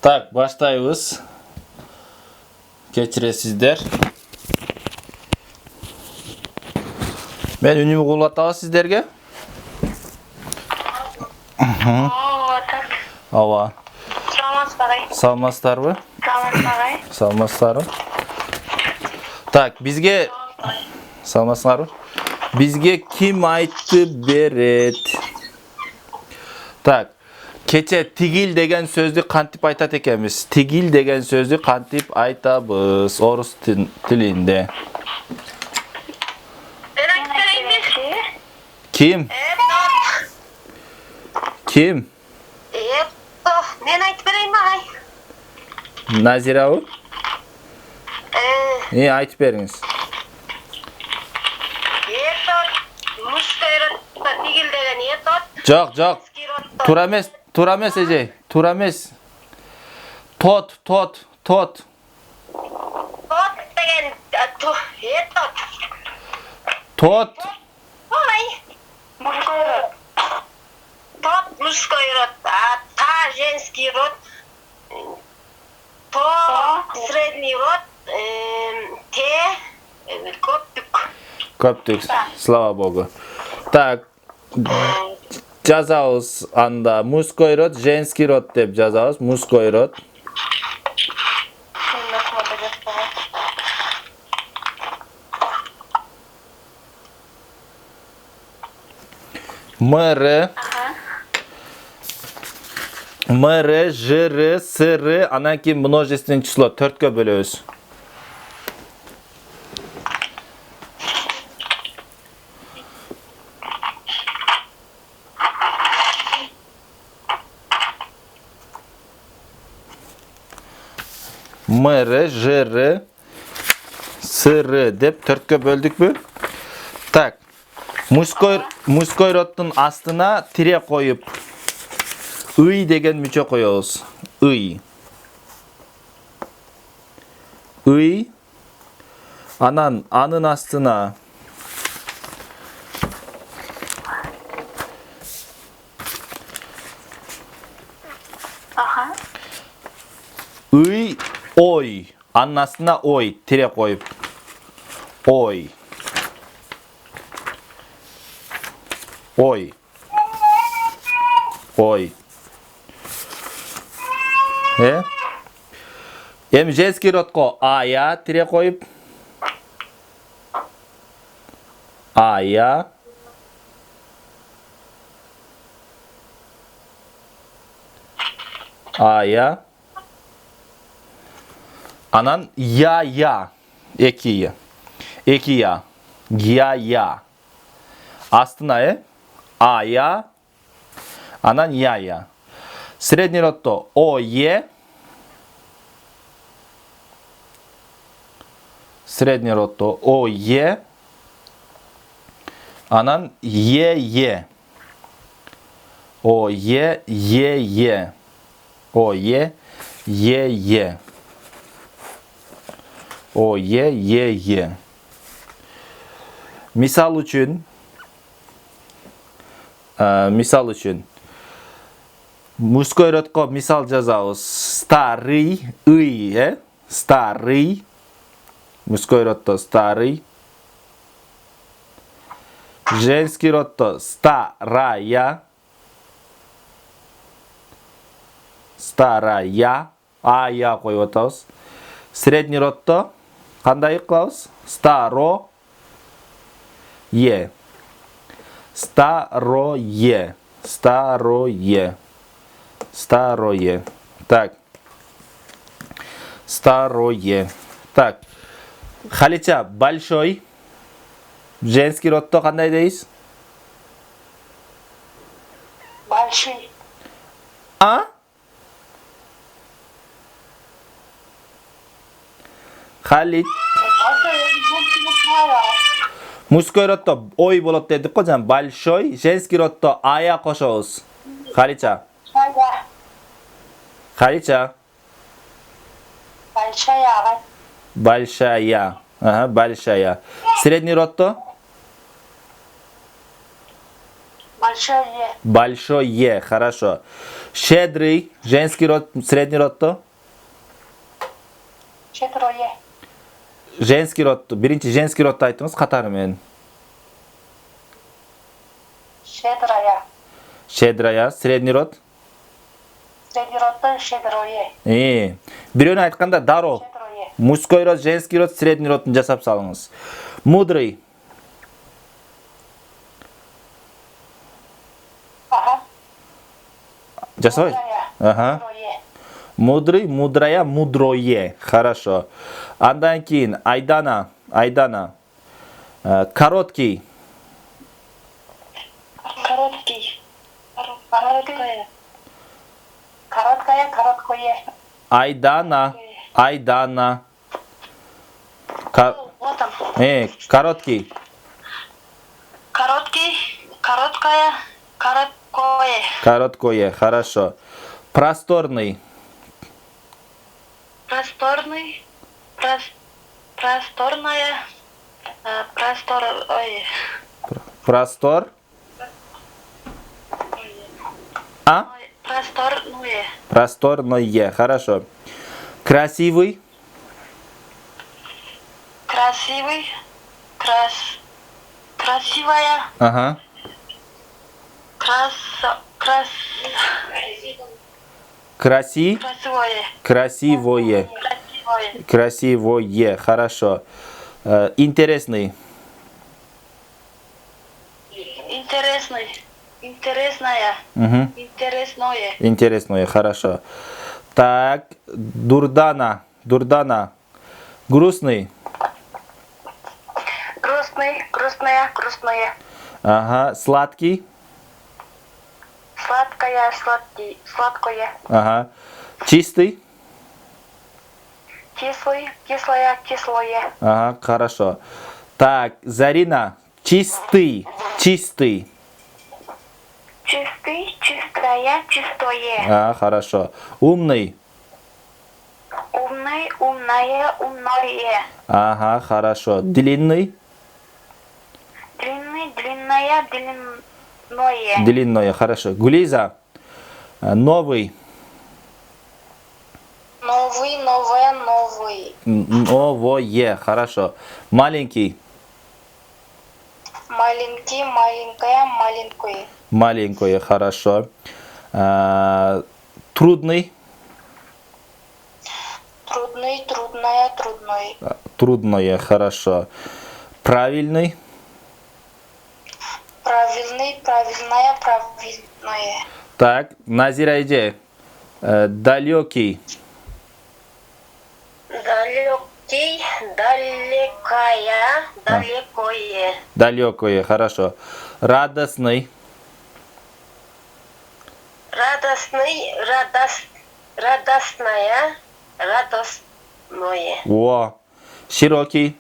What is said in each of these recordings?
Так, баштайбыз. Кечиресиздер. Мен үнүмү кулатабы сиздерге? Ооба. Саламатсыздарбы? Саламатсыздарбы? Так, бизге саламатсыздарбы? Бизге ким айтты берет? Так, кече тигил деген сөздү кантип айтат экенбиз? Тигил деген сөздү кантип айтабыз орус тилинде? Ким? Ким? Мен айтып берейин агай. Назирабы? Айтып бериңиз. Тигил деген етот. Жок. Туура эмес эже. Туура эмес. Тот. Тот деген етот. Тот. Ой. Тот мужской род, а та женский род. То средний род, те Көптүк. Слава Богу. Так. Жазабыз анда мужской род, женский род деп жазабыз. Мужской род. Мр, жр, ср, анан кийин множественный число 4кө бөлөбүз. Мр, жр, ср деп 4кө бөлдүкпү? Так. Мужской роддун астына тире коюп ый деген мүчө коебуз. Ый. Анан анын астына ый, ой. Анын астына ой тире коюп. Ой. Эми женский родко ая тире коюп. Ая. Анан я. Эки я. Я. Астына ая. Анан я. Средний родто ое. Средний родто ое. Анан е. Ое, е. Ое, е. Ое, е. Мисал үчүн мужской родко мисал жазабыз. Старый, ый, старый. Мужской родто старый. Женский родто старая. Ая коюп атабыз. Средний родто кандай кылабыз? Старое. Так. Старое. Так. Халича, большой. Женский родто кандай дейбиз? Большой. Халит. Мужской родто ой болот дедик го, жана большой. Женский родто ая кошобуз. Халича. Большая. Большая. Средний родто? большое, Большое. Хорошо. Щедрый. Женский род, средний род-то? щедрое, Женский род. Биринчи женский родты айтыңыз катарымен. щедрая, Щедрая. Средний род? средний род щедрое, Бирөөнү айтканда дароо. щедрое, Мужской род, женский род, средний родун жасап салыңыз. Мудрый. ага, Жасабай. Ага. мудрое, Мудрый, мудрая, мудрое. Хорошо. Андан кийин Айдана. Айдана. Короткий. короткий, короткая, короткая, короткое, Айдана. Айдана. вот он, Короткий. короткий, короткая, короткое, Короткое. Хорошо. Просторный. просторный, просторная, ой, Простор. А? ой, просторное, Просторное. Хорошо. Красивый. красивый, красивая, Ага. красивое, Красивое. красивое, Красивое. Хорошо. Интересный. интересный, интересная, Угу. интересное, Интересное. Хорошо. Так. Дурдана. Дурдана. Грустный. грустный, грустная, грустное, Ага. Сладкий. сладкая, сладкое, Ага. Чистый. кислый, кислое, кислое, Ага. Хорошо. Так. Зарина. Чистый. Чистый. чистый, чистое, чистое, Ага. Хорошо. Умный. умный, умное, умное, Ага. Хорошо. Длинный. длинный, длинное, длинное, Длинное. Хорошо. Гулиза. Новый. новый, новое, новый, Новое. Хорошо. Маленький. маленький, маленькая, маленькое, Маленькое. Хорошо. Трудный. трудный, трудное, трудной, Трудное. Хорошо. Правильный. правильный, правильное, правильное, Так. Назирайже. Далекий. далекий, далекая, далекое, Далекое. Хорошо. Радостный. радостный, радостная, радостное, О. Широкий.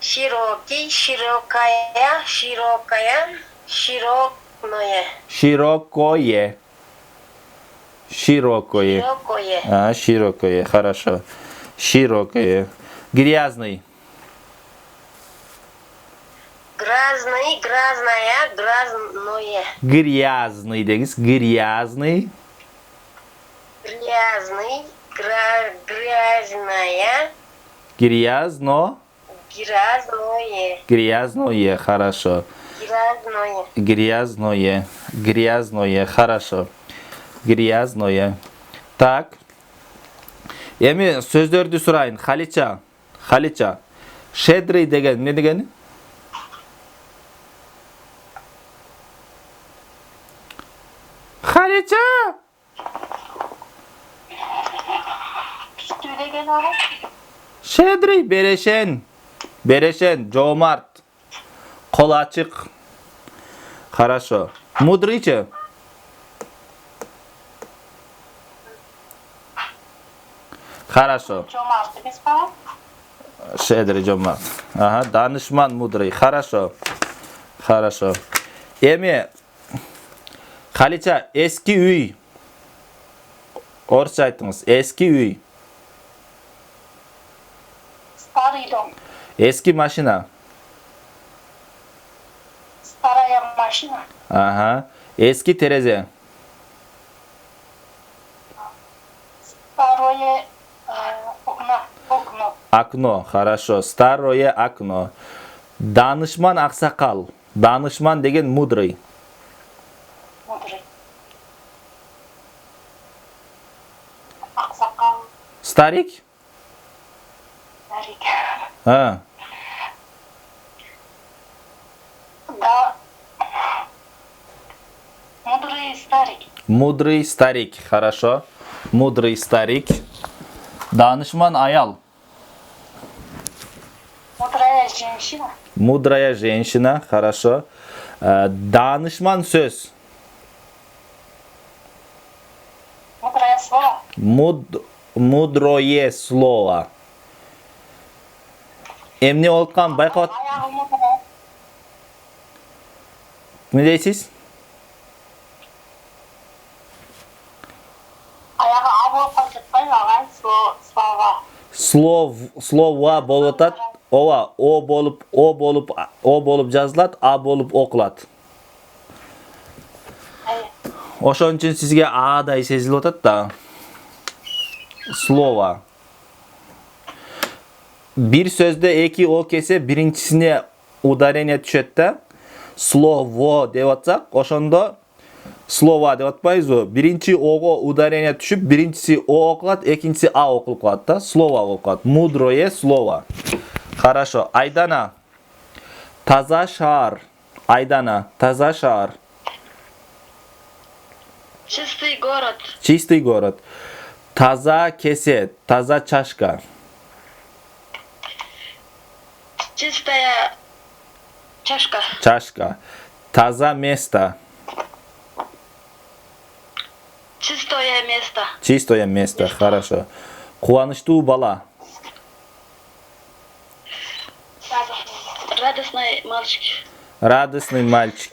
широкий, широкая, широкое, широкое, Широкое. Широкое. широкое, Широкое. Хорошо. Широкое. Грязный. грязный, грязная, грязное, Грязный деңіз. Грязный. грязный, грязная, Грязно. грязное, Грязное. Хорошо. грязное, Грязное. Грязное. Хорошо. Грязное. Так. Эми сөздөрдү сурайын. Халича. Халича. Щедрый деген эмне дегени? Халича. Söylegen abi. Щедрый, берешен. Берешен, жомарт. Кол ачык. Хорошо. Мудрыйчы? Хорошо. Жомарт емес па? Щедрый, жомарт. Ага, данышман, мудрый. Хорошо. Хорошо. Эми, Халича, эски үй. Орысша айтыңыз. Эски үй. Старый дом. Эски машина. Старая машина. Машина. Ага. Eski tereзе. Старое окно. Окно. Окно. Хорошо. Старое окно. Danışman aksakal. Danışman деген мудрый. Мудрый. Аксакал. Старик? Старик. Ha. Да. Мудрый старик. Мудрый старик. Хорошо. Мудрый старик. Danışman ayal. Мудрая женщина. Мудрая женщина. Хорошо. Danışman söz. Мудрое слово. Mudroye слово. Emne olkan байқап. Аяғы мудрая. Ne deysiz? Аяғы а болып қалып жатпайды ағай. Слова. Slova болып атады. Ова, о болып жазылады, а болып оқылады. Ошон үчүн сизге адай сезилип атат да. Слова. Bir sözde eki o kese birincisine udarение түшөт да. Slovo деп атсак, ошондо слова деп атпайбызбы? Биринчи ого ударение түшүп, биринчиси о окулат, экинчиси а окулуп калат да. Слова болуп калат. Мудрое слово. Хорошо. Айдана. Таза шаар. Айдана. Таза шаар. Чистый город. Чистый город. Таза кесе. Таза чашка. Чистая чашка. Чашка. Таза место. Чистое место. Чистое место. Хорошо. Кубанычтуу бала. Радостный мальчик. Радостный мальчик.